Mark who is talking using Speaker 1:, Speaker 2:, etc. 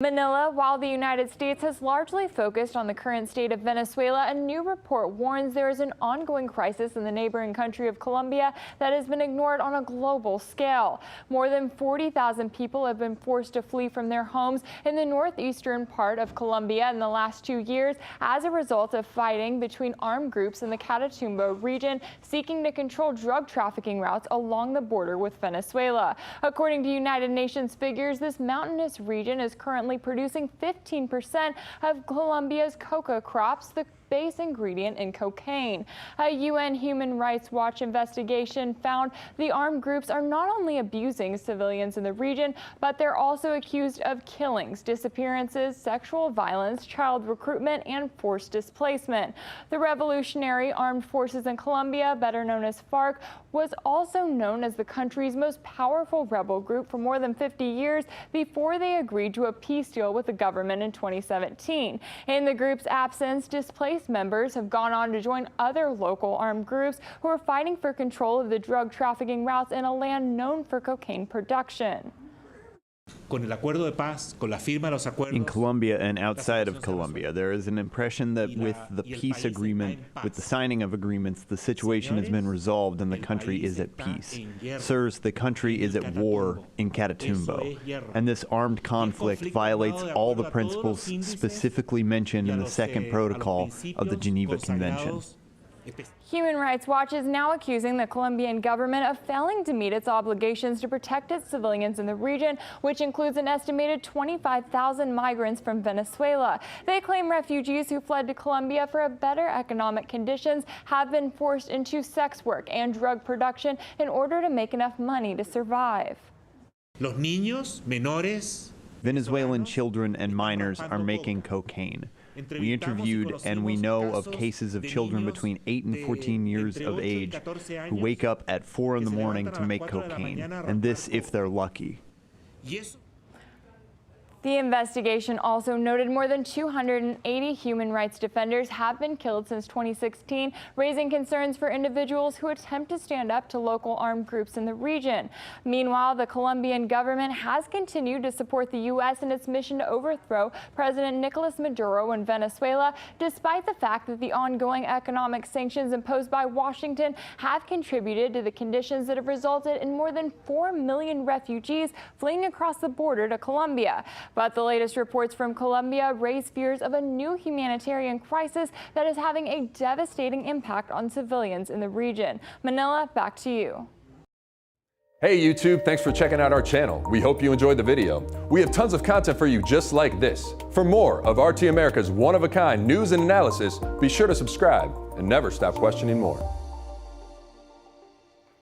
Speaker 1: Manila, while the United States has largely focused on the current state of Venezuela, a new report warns there is an ongoing crisis in the neighboring country of Colombia that has been ignored on a global scale. More than 40,000 people have been forced to flee from their homes in the northeastern part of Colombia in the last 2 years as a result of fighting between armed groups in the Catatumbo region seeking to control drug trafficking routes along the border with Venezuela. According to United Nations figures, this mountainous region is currently producing 15% of Colombia's coca crops, the base ingredient in cocaine. A UN Human Rights Watch investigation found the armed groups are not only abusing civilians in the region, but they're also accused of killings, disappearances, sexual violence, child recruitment, and forced displacement. The Revolutionary Armed Forces in Colombia, better known as FARC, was also known as the country's most powerful rebel group for more than 50 years before they agreed to a peace deal with the government in 2017. In the group's absence, displaced members have gone on to join other local armed groups who are fighting for control of the drug trafficking routes in a land known for cocaine production.
Speaker 2: In
Speaker 3: Colombia and outside of Colombia, there is an impression that with the peace agreement, with the signing of agreements, the situation has been resolved and the country is at peace. Sirs, the country is at war in Catatumbo, and this armed conflict violates all the principles specifically mentioned in the second protocol of the Geneva Convention.
Speaker 1: Human Rights Watch is now accusing the Colombian government of failing to meet its obligations to protect its civilians in the region, which includes an estimated 25,000 migrants from Venezuela. They claim refugees who fled to Colombia for better economic conditions have been forced into sex work and drug production in order to make enough money to survive.
Speaker 2: Los niños, menores,
Speaker 3: Venezuelan children and minors are making cocaine. We interviewed and we know of cases of children between 8 and 14 years of age who wake up at 4 in the morning to make cocaine, and this if they're lucky.
Speaker 1: The investigation also noted more than 280 human rights defenders have been killed since 2016, raising concerns for individuals who attempt to stand up to local armed groups in the region. Meanwhile, the Colombian government has continued to support the U.S. in its mission to overthrow President Nicolas Maduro in Venezuela, despite the fact that the ongoing economic sanctions imposed by Washington have contributed to the conditions that have resulted in more than 4 million refugees fleeing across the border to Colombia. But the latest reports from Colombia raise fears of a new humanitarian crisis that is having a devastating impact on civilians in the region. Manila, back to you.
Speaker 4: Hey YouTube, thanks for checking out our channel. We hope you enjoyed the video. We have tons of content for you just like this. For more of RT America's one-of-a-kind news and analysis, be sure to subscribe and never stop questioning more.